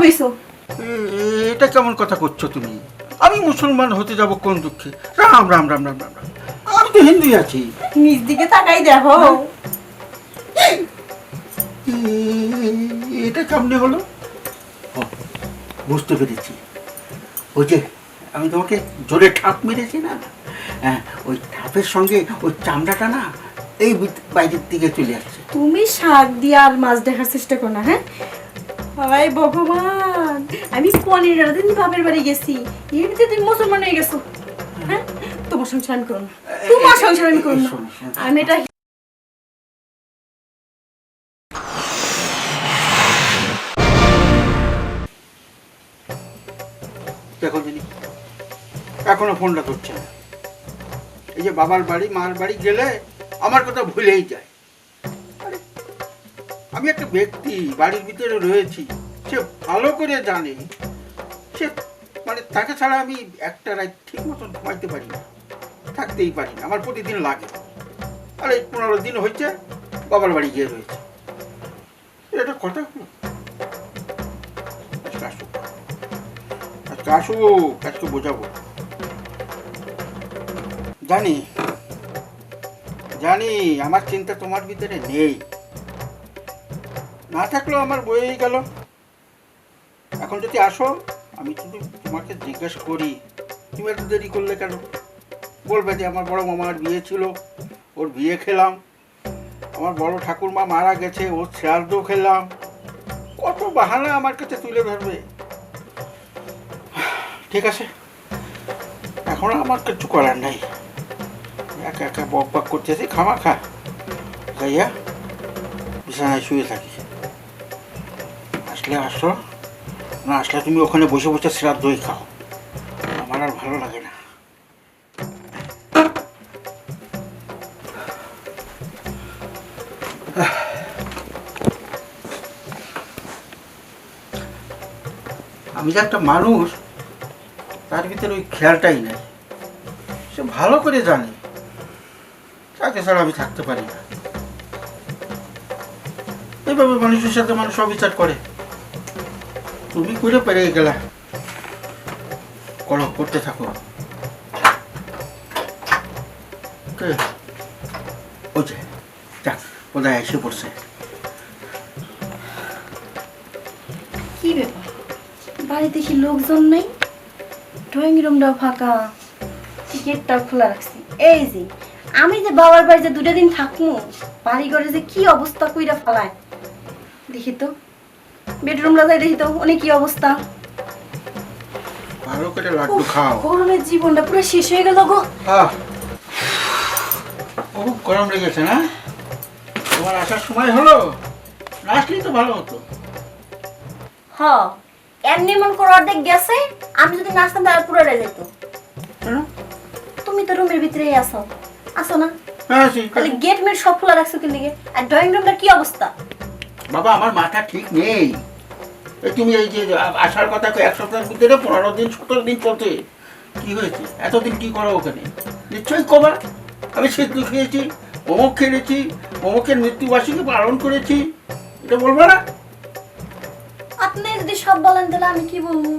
হইছো? এটা কেমন কথা করছো তুমি? আমি মুসলমান হতে যাব কোন দুঃখে? রাম রাম রাম রাম রাম রাম। আমি তো হিন্দুই আছি। নিজ দিকে তাকাই দেখো। এটা কেমনে হলো? ও, বুঝতে পেরেছি। ওই যে আমি তোমাকে জোরে ঠাপ মেরেছি না, হ্যাঁ, ওই ঠাপের সঙ্গে ওই চামড়াটা না এই বাইরের দিকে চলে আসছে। তুমি শাক দিয়ে আর মাছ দেখার চেষ্টা করো না, হ্যাঁ? হায় ভগবান, আমি 15 দিন বাপের বাড়ি গেছি, এমনিতে তুমি মুসলমান হয়ে গেছো, হ্যাঁ? তোমার সংসার আমি করো না, তোমার সংসার আমি করো না। আমি এটা দেখো যিনি এখনো ফোনটা করছে না। এই যে বাবার বাড়ি মার বাড়ি গেলে আমার কথা ভুলেই যায়। আরে, আমি একটা ব্যক্তি বাড়ির ভিতরে রয়েছি, সে ভালো করে জানে, সে মানে তাকে ছাড়া আমি একটা রাত ঠিক মতন ঘুমাইতে পারি না, থাকতেই পারি না, আমার প্রতিদিন লাগে। আর এই 15 দিন হচ্ছে বাবার বাড়ি গিয়ে রয়েছে, এটা কথা হলো? আজকে আসুক, আজকে আসুক, আজকে বোঝাবো। জানি জানি আমার চিন্তা তোমার ভিতরে নেই, না থাকলেও আমার বয়েই গেল। এখন যদি আসো, আমি শুধু তোমাকে জিজ্ঞেস করি, তুমি এত দেরি করলে কেন? বলবে যে আমার বড় মামার বিয়ে ছিল, ওর বিয়ে খেলাম, আমার বড় ঠাকুরমা মারা গেছে, ওর শ্রাদ্ধ খেলাম, কত বাহানা আমার কাছে তুলে ধরবে। ঠিক আছে, এখন আমার কিছু করার নেই, একা একা বক বক করতেছি খামাখা, যাইয়া বিছানায় শুয়ে থাকি। আসলে আসো, না আসলে তুমি ওখানে বসে বসে শ্রাদ্ধই খাও, আমার আর ভালো লাগে না। আমি যে একটা মানুষ, তার ভিতরে ওই খেয়ালটাই নাই। সে ভালো করে জানে তাকে ছাড়া আমি থাকতে পারি না। এইভাবে মানুষের সাথে মানুষ অবিচার করে। তুমি করে পেরে গেলা, করো, করতে থাকো। ওই যে যাক, বোধহয় এসে পড়ছে। কি ব্যাপার, বাড়িতে কি লোকজন নেই? ড্রয়িং রুমটাও ফাঁকা, গেটটাও খোলা রাখছি। এই যে আমি যে বাবার বাড়িতে 2 দিন থাকবো, বাড়ি ঘরে যে কি অবস্থা কইরা ফেলায়, দেখি তো বেডরুমটা যাই দেখি তো অনেক কি অবস্থা। ভালো করে লাড্ডু খাও। গরমের জীবনটা পুরো শেষ হয়ে গেল গো। খুব গরম লেগেছে না? তোমার আসার সময় হলো, না আসলেই তো ভালো হতো। হ, এমনি মন করে অর্ধেক গেছে, আমি যদি না আসতাম তাহলে পুরো রয়ে যেত। তুমি তো রুমের ভিতরেই আসো, আসো না? হ্যাঁ, তাহলে গেট মেট সব খোলা রাখছো কি লিগে? আর ড্রয়িং রুমটার কি অবস্থা? বাবা, আমার মাথা ঠিক নেই। তুমি এই যে আসার কথা 1 সপ্তাহের ভিতরে 15 দিন 17 দিন চলছে, কি হয়েছে? এতদিন কি করো ওখানে? নিশ্চয়ই কবা আমি সিদ্ধ খেয়েছি, অমুক খেয়েছি, অমুকের মৃত্যুবার্ষিকী পালন করেছি, এটা বলবো না? আপনি যদি সব বলেন তাহলে আমি কি বলবো?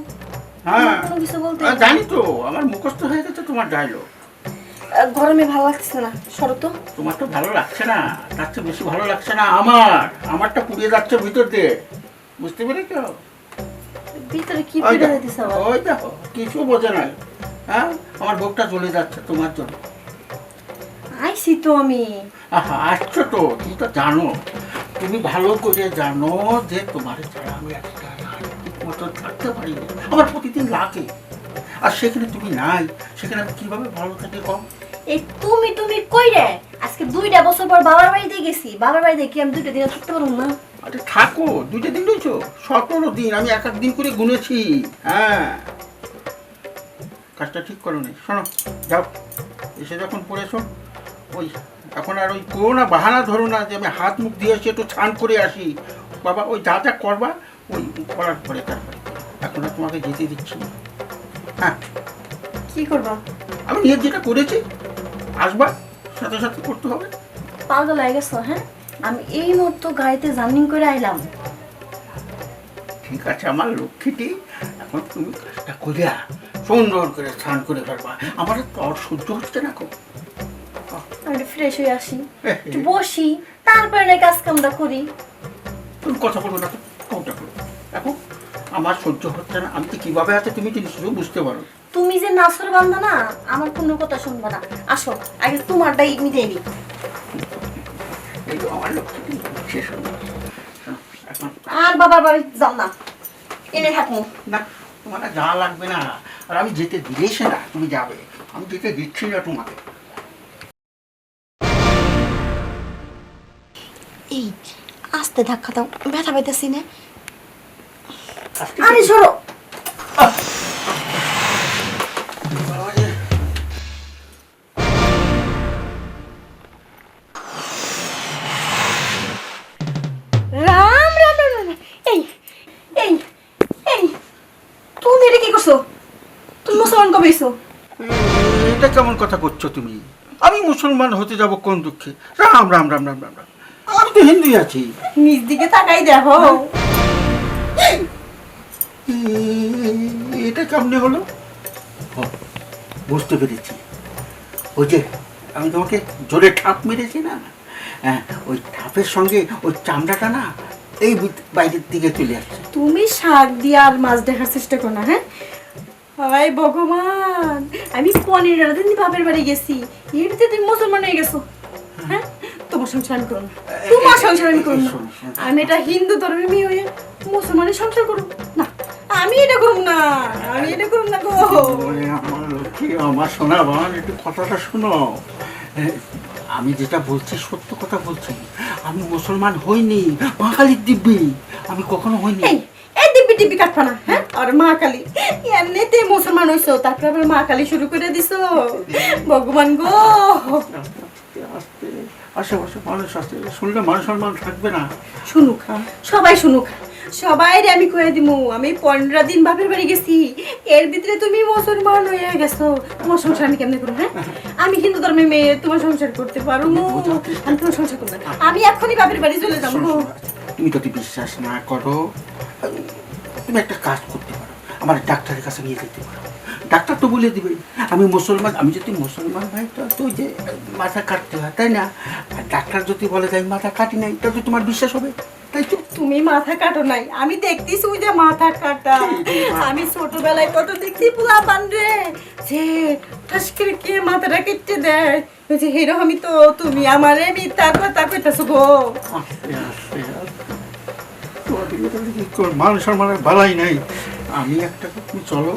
হ্যাঁ, কোনো কিছু বলতে জানি তো, আমার মুখস্থ হয়ে গেছে তোমার ডায়লগ। গরমে ভালো লাগছে না, সরো তো। তোমার তো ভালো লাগছে না, তার চেয়ে বেশি ভালো লাগছে না আমারটা পুড়িয়ে যাচ্ছে ভিতর দিয়ে, বুঝতে পেরেছ? ভিতরে কি পিড়ে দিতেছ আবার? ওই দেখো, কিছু বোঝে নাই। হ্যাঁ, আমার বুকটা চলে যাচ্ছে তোমার জন্য। আইছি তো আমি। আহা, আসছো তো, তুমি তো জানো, তুমি ভালো করে জানো যে তোমার ছাড়া আমি একটা ঠিক মতো থাকতে পারি না, আমার প্রতিদিন লাগে। আর সেখানে তুমি নাই, সেখানে আমি কিভাবে ভালো থাকি কম? এই তুমি তুমি কই রে? আজকে 2টা বছর পর বাবার বাড়িতে গেছি, বাবার বাড়িতে কি আমি 2টা দিন থাকতে পারবো না? আরে থাকো, 2টা দিন রয়েছো, 17 দিন, আমি 1 দিন করে গুনেছি। হ্যাঁ, কাজটা ঠিক করো নি। শোনো, যাও, এসে যখন পড়েছো, ওই এখন আর ওই করো না, বাহানা ধরো না যে আমি হাত মুখ দিয়ে আসি, একটু স্নান করে আসি। বাবা, ওই যা যা করবা ওই করার পরে তারপরে, এখন আর তোমাকে যেতে দিচ্ছি না। হ্যাঁ, কি করবা? আমি নিজের যেটা করেছি, আসবা, সাথে সাথে করতে হবে। পাগল হয়ে গেছো? হ্যাঁ, আমি এই মুহূর্তে গাড়িতে জার্নি করে আইলাম, ঠিক আছে আমার লক্ষ্মীটি, এখন তুমি কাজটা করিয়া সুন্দর করে স্নান করে ফেলবা। আমার তো আর সহ্য হচ্ছে না খুব। আমি ফ্রেশ হয়ে আসি, একটু বসি, তারপরে না কাজ কামটা করি। তুমি কথা বলো না তো, কোনটা করো এখন? আমার সহ্য হচ্ছে না। আমি তো কিভাবে আছে তুমি তো নিশ্চয়ই বুঝতে পারো। তুমি যে নাসর বান্ধা না, আমার কোনো কথা শুনবা না। আসো আগে তোমারটাই মিটাই নি। এই তো আমার লক্ষ্মীটি শেষ হলো। এখন আর বাবার বাড়ি যাও না, এনে থাকবো না, তোমার আর যা লাগবে না। আর আমি যেতে দিয়েছি না, তুমি যাবে। আমি যেতে দিচ্ছি না তোমাকে। এই আস্তে ধাক্কা দাও, ব্যথা পাইতেছি না। আরে সরো। রাম রাম রাম রাম। এই এই এই তুমি এটা কি করছো? তুমি মুসলমান কবে হইছো? এটা কেমন কথা করছো তুমি? আমি মুসলমান হতে যাব কোন দুঃখে? রাম রাম রাম রাম রাম রাম। আমি তো হিন্দুই আছি। নিজ দিকে তাকাই দেখো। এটা কেমনে হলো? ও, বুঝতে পেরেছি। ওই যে আমি তোমাকে জোরে ঠাপ মেরেছি না, হ্যাঁ, ওই ঠাপের সঙ্গে ওই চামড়াটা না এই বাইরের দিকে চলে আসছে। তুমি শাক দিয়ে আর মাছ দেখার চেষ্টা করো না, হ্যাঁ? হায় ভগবান, আমি 15 দিন বাপের বাড়ি গেছি, এর ভিতরে তুমি মুসলমান হয়ে গেছো, হ্যাঁ? তোমার সংসার আমি করো না, তোমার সংসার আমি করো না। আমি এটা হিন্দু ধর্মের মেয়ে হয়ে মুসলমানের সংসার করো না, আমি এটা করব না, আমি এটা করব না গো। ওরে আমার লক্ষ্মী, আমার সোনা বান, একটু কথাটা শোনো। আমি যেটা বলছি সত্য কথা বলছি। আমি মুসলমান হইনি, মা কালীর দিব্যি। আমি কখনো হইনি। এই এই দিব্যি টিব্বি কাটবা না, হ্যাঁ? আর মা কালী, এমনিতে মুসলমান হইছো, তারপর আবার মা কালী শুরু করে দিছো। ভগবান গো, আস্তে আশেপাশে মানুষ আসছে, শুনলে মান সম্মান থাকবে না। শুনুক, সবাই শুনুক, সবাই আমি কয়ে দিমু আমি 15 দিন বাপের বাড়ি গেছি, এর ভিতরে তুমি মুসলমান হয়ে গেছো। তোমার সংসার আমি কেমনে করবো, হ্যাঁ? আমি হিন্দু ধর্মের মেয়ে, তোমার সংসার করতে পারবো? আমি তোমার সংসার করবো না, আমি এখনই বাপের বাড়ি চলে যাবো। তুমি যদি বিশ্বাস না করো, তুমি একটা কাজ করতে পারো, আমার ডাক্তারের কাছে নিয়ে যেতে পারো। ডাক্তার তো বলে দিবে আমি মুসলমান। আমি যদি মুসলমান ভাই তো ওই যে মাথা কাটতে হয়, তাই না? আর ডাক্তার যদি বলে যে আমি মাথা কাটি নাই, তাহলে তোমার বিশ্বাস হবে, তাই তো? তুমি মাথা কাটো নাই, আমি দেখতেছি ওই যে মাথা কাটা। আমি ছোটবেলায় কত দেখছি পুলা পান্ডে যে ঠাস করে কে মাথাটা কেটে দেয়, ওই যে এরকমই তো তুমি আমারে মিথ্যা কথা কইতাছো গো। আস্তে আস্তে মান সম্মানের বালাই নাই। আমি একটা, তুমি চলো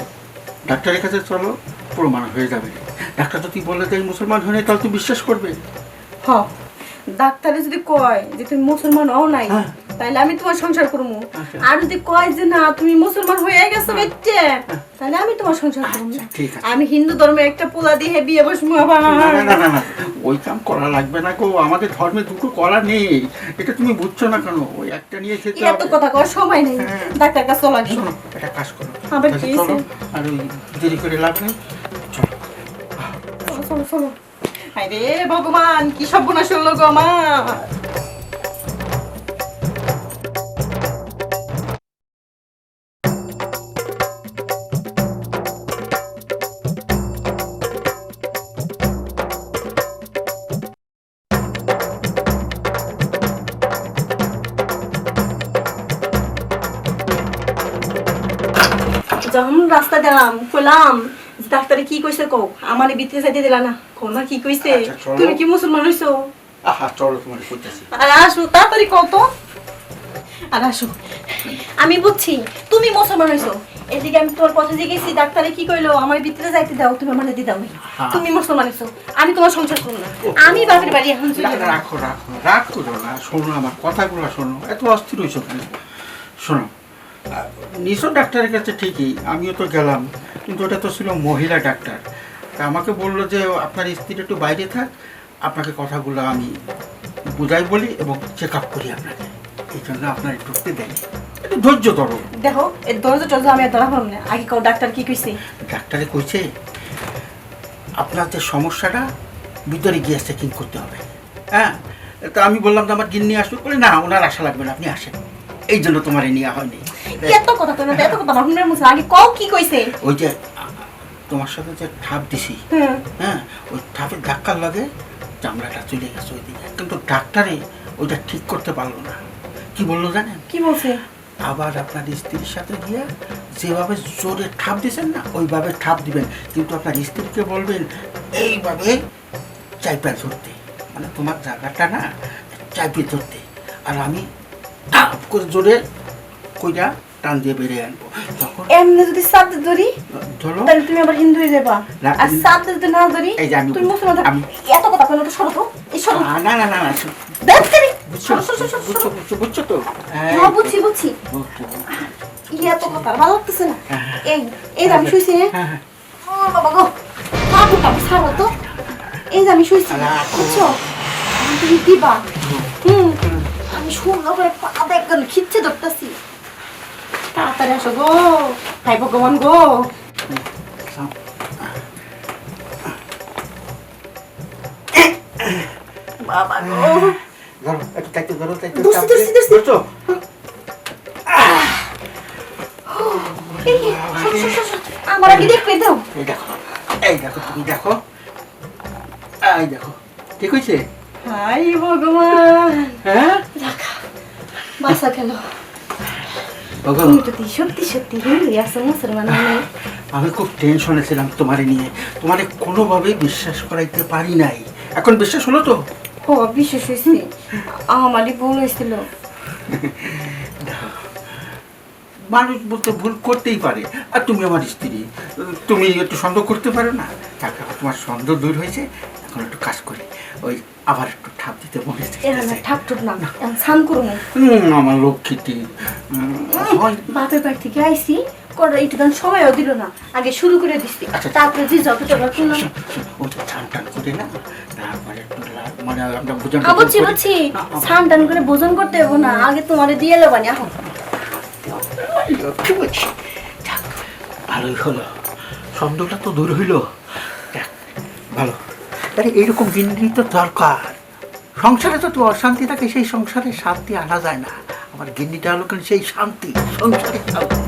ডাক্তারের কাছে, চলো, প্রমাণ হয়ে যাবে। ডাক্তার যদি বলে যে মুসলমান হয়ে নাই, তাহলে তুমি বিশ্বাস করবে। হ, ডাক্তারে যদি কয় যে তুমি মুসলমান হও নাই, হ্যাঁ। তাহলে আমি তোমার সংসার করবো। আচ্ছা। আর যদি কয় যে না তুমি মুসলমান হয়ে গেছো বেটে, তাহলে আমি তোমার সংসার করবো। আচ্ছা, ঠিক আছে। আমি হিন্দু ধর্মের একটা পোলা দিয়ে বিয়ে বসবো আবার। না না না না না, ওই কাম করা লাগবে না গো। আমাদের ধর্মে দুটো করা নেই, এটা তুমি বুঝছো না কেন? ওই একটা নিয়ে খেতে এত হবে। কথা কওয়ার সময় নেই, হ্যাঁ। ডাক্তার কাছে লাগে। শোনো, একটা কাজ করো, আবার তাহলে কি চলো, হয়েছে? আর ওই দেরি করে লাভ নেই, চলো। চলো চলো চলো। আরে ভগবান, কি সর্বনাশ হলো গো আমার। যখন রাস্তা দিলাম কইলাম যে ডাক্তারে কি কইছে কও, আমারে ভিতরে যাইতে দিলা না, কও না কি কইছে? আচ্ছা, চলো। তুমি কি মুসলমান হইছো? আহা, চলো, তোমার করতেছি। আর আসো তাড়াতাড়ি কও তো। আর আসো, আমি বুঝছি তুমি মুসলমান হইছো। এদিকে আমি তোমার পথে যে গেছি, ডাক্তারে কি কইলো আমার ভিতরে যাইতে দাও, তুমি আমার দিতে দাও না। হ্যাঁ। তুমি মুসলমান হইছো, আমি তোমার সংসার করব না, আমি বাপের বাড়ি এখন চলে যাব। রাখো রাখো, রাগ করো না। শোনো আমার কথাগুলো, শোনো, এত অস্থির হয়েছো কেন? শোনো, নিশো ডাক্তারের কাছে ঠিকই আমিও তো গেলাম, কিন্তু ওটা তো ছিল মহিলা ডাক্তার। তা আমাকে বললো যে আপনার স্ত্রী একটু বাইরে থাক, আপনাকে কথাগুলো আমি বুঝাই বলি এবং চেক আপ করি আপনাকে। এই জন্য আপনার ঢুকতে দেয়, একটু ধৈর্য ধরো। দেখো এই দরজা আমি আর ধরা পারব না। আগে কও ডাক্তার কি কইছে? ডাক্তারে কইছে আপনার যে সমস্যাটা ভিতরে গিয়ে চেকিং করতে হবে। হ্যাঁ, তা আমি বললাম যে আমার গিন্নি আসবে, বলে না ওনার আশা লাগবে না, আপনি আসেন। এই জন্য তোমার নেওয়া হয়নি। এত কথা কই না এত কথা বাহুনের মুছে আগে কও কি কইছে ওই যে তোমার সাথে যে ঠাপ দিছি, হ্যাঁ ওই ঠাপের ধাক্কার লাগে চামড়াটা চলে গেছে ওইদিকে, কিন্তু ডাক্তারে ওইটা ঠিক করতে পারলো না। কি বললো জানেন? কি বলছে? আবার আপনার স্ত্রীর সাথে গিয়ে যেভাবে জোরে ঠাপ দিয়েছেন না ওইভাবে ঠাপ দিবেন, কিন্তু আপনার স্ত্রীকে বলবেন এইভাবে চাইপা ধরতে, মানে তোমার জায়গাটা না চাইপে ধরতে, আর আমি ঠাপ করে জোরে কইরা টান দিয়ে বেরিয়ে আনবো। তখন এমনি যদি সাথে ধরি ধরো, তাহলে তুমি আবার হিন্দু হয়ে যাবা, না, আর সাথে যদি না ধরি এই যে আমি তুমি মুসলমান থাকবে। আমি এত কথা কই না তো সরো তো এই সরো না না না না দেখ করে বুঝছো বুঝছো তো? হ্যাঁ বুঝছি বুঝছি বুঝছো। এত কথা ভালো লাগতেছে না। হ্যাঁ। এই এই যে আমি শুইছি হ্যাঁ, হ্যাঁ। ও বাবা গো ছাড়ো তো এই যে আমি শুইছি বুঝছো তুমি দিবা আমি সুন্দর করে পা দেখবেন খিচ্ছে ধরতেছি তাড়াতাড়ি আসো গো হাই ভগবান গো বাবা গো ধরো একটু চাইতে ধরো, চাইতে ধরছি, ধরছি, ধরছি। ধরছো? এই, সর, সর, সর, সর। আমার আগে দেখবে দাও এই দেখো তুমি দেখো, এই দেখো ঠিক হয়েছে? হাই ভগবান হ্যাঁ বাসা গেল ওগো, তুমি তো সত্যি সত্যি হিন্দু আসো মুসলমান নেই আমি খুব টেনশনে ছিলাম তোমারে নিয়ে, তোমারে কোনোভাবেই বিশ্বাস করাইতে পারি নাই। এখন বিশ্বাস হলো তো? ও বিশেষ হয়েছে আমারই ভুল হয়েছিল মানুষ বলতে ভুল করতেই পারে, আর তুমি আমার স্ত্রী, তুমি একটু সন্দেহ করতে পারো না? তারপর তোমার সন্দেহ দূর হয়েছে, এখন একটু কাজ করি, ওই আবার একটু ঠাপ দিতে মনে এরকম ঠাক টুক না এখন স্নান করবো আমার লক্ষ্মীটি বাপের বাড়ি থেকে আইসি করা একটু গান সময়ও দিল না আগে শুরু করে দিচ্ছি আচ্ছা। তারপরে যে যতটা করলাম ওটা টান টান করে না, তারপরে একটু মানে আমরা ভোজন বুঝছি বুঝছি স্নান টান করে ভোজন করতে হবো না আগে তোমারে দিয়ে এলো বানি এখন লক্ষ্মী বলছি, যাক, ভালোই হলো, সন্দেহটা তো দূর হইল, যাক, ভালো। আরে এইরকম গিন্নি তো দরকার, সংসারে তো অশান্তি থাকে, সেই সংসারে শান্তি আনা যায় না। আমার গিন্নিটা হলো কিন্তু সেই শান্তি, সংসারে শান্তি।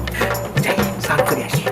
যাই স্নান করে আসি।